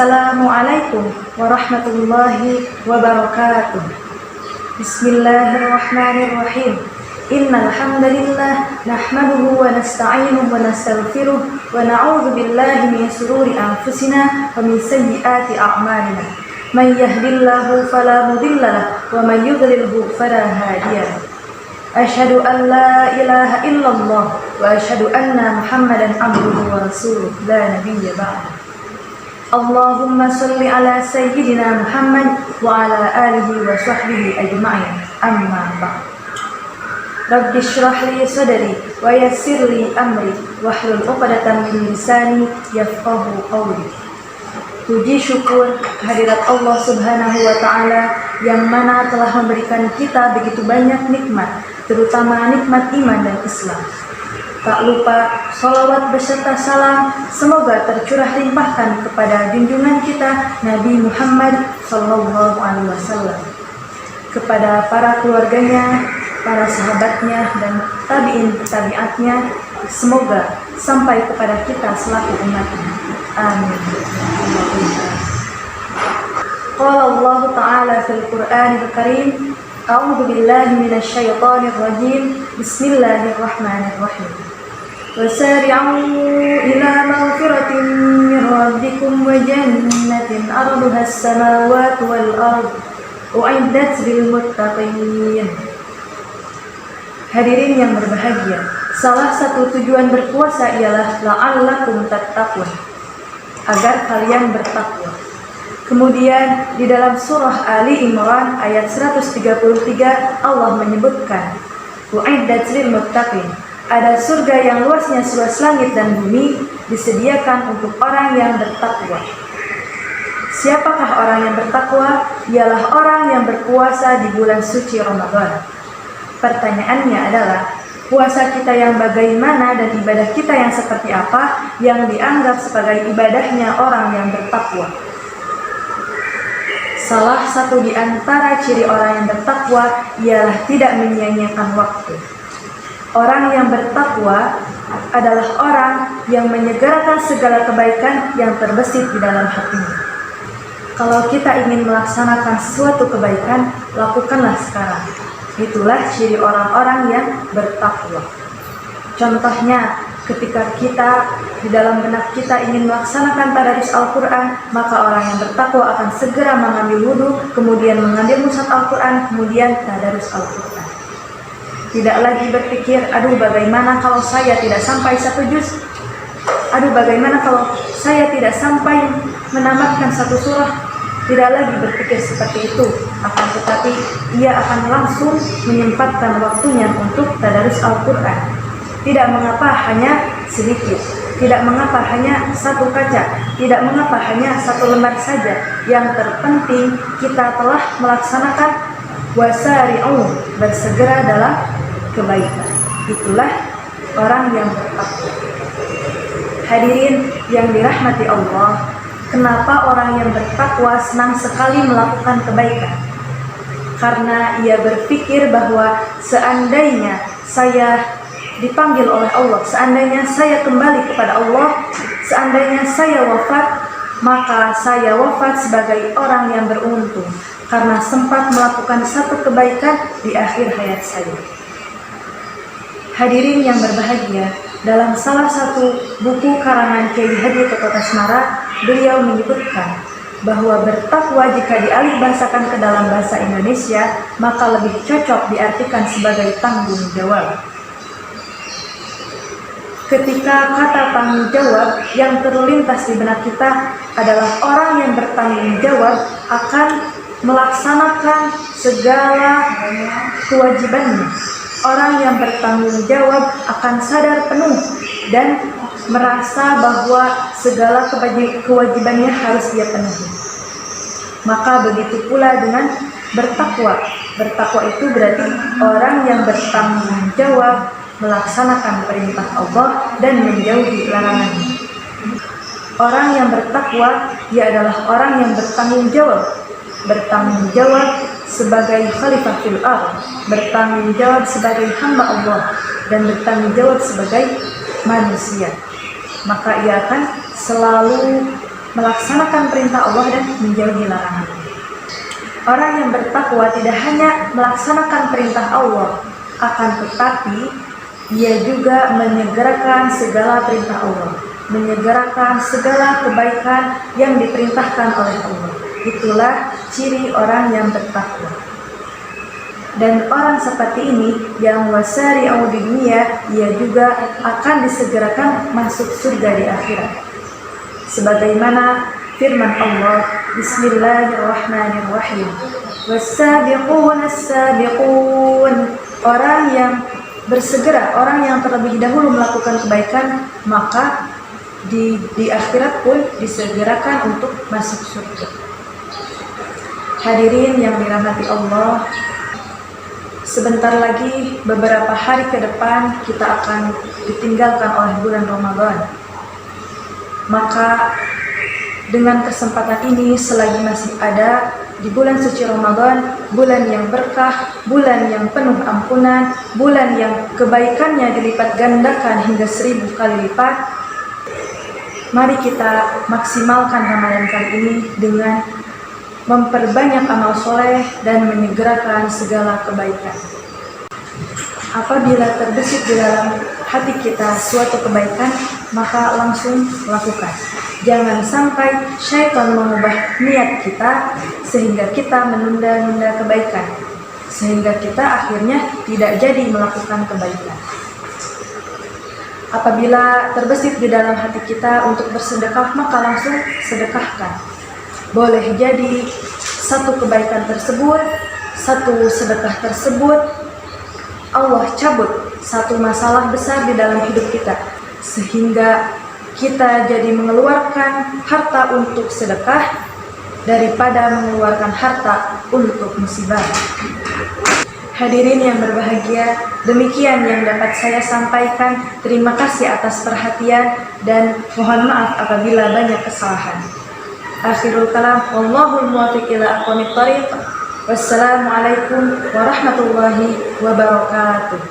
Assalamualaikum warahmatullahi wabarakatuh. Bismillahirrahmanirrahim. Innal hamdalillah nahmaduhu wa nasta'inuhu wa nastaghfiruh wa na'udzu billahi min shururi anfusina wa min sayyiati a'malina. Man yahdihillahu fala mudilla lahu wa man yudlilhu fala hadiya lahu. Asyhadu an la ilaha illallah wa asyhadu anna Muhammadan abduhu wa rasuluh la nabiyya ba'da. Allahumma sholli ala sayyidina Muhammad wa ala alihi wa sahbihi ajma'in. Amma ba'd. Rabbi shrah li sadri wa yassir li amri wahlul 'uqdatam min lisani yafqahu qawli. Puji syukur kehadirat Allah Subhanahu wa taala yang mana telah memberikan kita begitu banyak nikmat, terutama nikmat iman dan Islam. Tak lupa sholawat beserta salam semoga tercurah limpahkan kepada junjungan kita Nabi Muhammad SAW, kepada para keluarganya, para sahabatnya dan tabi'in-tabi'atnya, semoga sampai kepada kita selaku umatnya. Amin. Qala Allah Ta'ala fil Qur'anil Karim, A'udzu billahi minasy syaithanir rajim. Bismillahirrahmanirrahim. Wasari'u ila maghfiratin min rabbikum wa jannatin 'arduha as-samawati wal ardh u'iddat lil muttaqin. Hadirin yang berbahagia, salah satu tujuan berpuasa ialah la'allakum tattaqun, agar kalian bertakwa. Kemudian di dalam surah Ali Imran ayat 133 Allah menyebutkan u'iddat lil muttaqin, ada surga yang luasnya seluas langit dan bumi disediakan untuk orang yang bertakwa. Siapakah orang yang bertakwa? Ialah orang yang berpuasa di bulan suci Ramadan. Pertanyaannya adalah, puasa kita yang bagaimana dan ibadah kita yang seperti apa yang dianggap sebagai ibadahnya orang yang bertakwa? Salah satu di antara ciri orang yang bertakwa ialah tidak menyia-nyiakan waktu. Orang yang bertakwa adalah orang yang menyegerakan segala kebaikan yang terbesit di dalam hatinya. Kalau kita ingin melaksanakan suatu kebaikan, lakukanlah sekarang. Itulah ciri orang-orang yang bertakwa. Contohnya, ketika kita di dalam benak kita ingin melaksanakan tadarus Al-Quran, maka orang yang bertakwa akan segera mengambil wudhu, kemudian mengambil mushaf Al-Quran, kemudian tadarus Al-Quran. Tidak lagi berpikir, aduh bagaimana kalau saya tidak sampai 1 juz, aduh bagaimana kalau saya tidak sampai menamatkan 1 surah. Tidak lagi berpikir seperti itu, akan tetapi ia akan langsung menyempatkan waktunya untuk tadarus Al-Quran. Tidak mengapa hanya sedikit, tidak mengapa hanya 1 kaca, tidak mengapa hanya 1 lembar saja. Yang terpenting kita telah melaksanakan wasari'u, bersegera dalam kebaikan. Itulah orang yang bertakwa. Hadirin yang dirahmati Allah, kenapa orang yang bertakwa senang sekali melakukan kebaikan? Karena ia berpikir bahwa seandainya saya dipanggil oleh Allah, seandainya saya kembali kepada Allah, seandainya saya wafat, maka saya wafat sebagai orang yang beruntung karena sempat melakukan 1 kebaikan di akhir hayat saya. Hadirin yang berbahagia, dalam salah satu buku karangan Kiai Haji Toto Tasmara, beliau menyebutkan bahwa bertakwa jika dialih bahasakan ke dalam bahasa Indonesia, maka lebih cocok diartikan sebagai tanggung jawab. Ketika kata tanggung jawab yang terlintas di benak kita adalah orang yang bertanggung jawab akan melaksanakan segala kewajibannya. Orang yang bertanggung jawab akan sadar penuh dan merasa bahwa segala kewajibannya harus dia penuhi. Maka begitu pula dengan bertakwa. Bertakwa itu berarti orang yang bertanggung jawab melaksanakan perintah Allah dan menjauhi larangannya. Orang yang bertakwa, dia adalah orang yang bertanggung jawab. Bertanggung jawab sebagai khalifah fil ardh, bertanggung jawab sebagai hamba Allah, dan bertanggung jawab sebagai manusia. Maka ia akan selalu melaksanakan perintah Allah dan menjauhi larangan. Orang yang bertakwa tidak hanya melaksanakan perintah Allah, akan tetapi ia juga menyegerakan segala perintah Allah, menyegerakan segala kebaikan yang diperintahkan oleh Allah. Itulah ciri orang yang bertakwa. Dan orang seperti ini yang wasari'u di dunia, ia juga akan disegerakan masuk surga di akhirat. Sebagaimana firman Allah, Bismillahirrahmanirrahim. Was-sabiquna as-sabiqun. Orang yang bersegera, orang yang terlebih dahulu melakukan kebaikan, maka di akhirat pun disegerakan untuk masuk surga. Hadirin yang dirahmati Allah, sebentar lagi, beberapa hari ke depan kita akan ditinggalkan oleh bulan Ramadan. Maka dengan kesempatan ini, selagi masih ada di bulan suci Ramadan, bulan yang berkah, bulan yang penuh ampunan, bulan yang kebaikannya dilipat gandakan hingga 1000 kali lipat, mari kita maksimalkan Ramadan kali ini dengan memperbanyak amal soleh dan menyegerakan segala kebaikan. Apabila terbesit di dalam hati kita suatu kebaikan, maka langsung lakukan. Jangan sampai syaitan mengubah niat kita sehingga kita menunda-nunda kebaikan, sehingga kita akhirnya tidak jadi melakukan kebaikan. Apabila terbesit di dalam hati kita untuk bersedekah, maka langsung sedekahkan. Boleh jadi satu kebaikan tersebut, satu sedekah tersebut, Allah cabut satu masalah besar di dalam hidup kita, sehingga kita jadi mengeluarkan harta untuk sedekah daripada mengeluarkan harta untuk musibah. Hadirin yang berbahagia, demikian yang dapat saya sampaikan. Terima kasih atas perhatian dan mohon maaf apabila banyak kesalahan. Akhirul kalam, wallahul muwaffiq ila aqwamit thariq. Wassalamualaikum warahmatullahi wabarakatuh.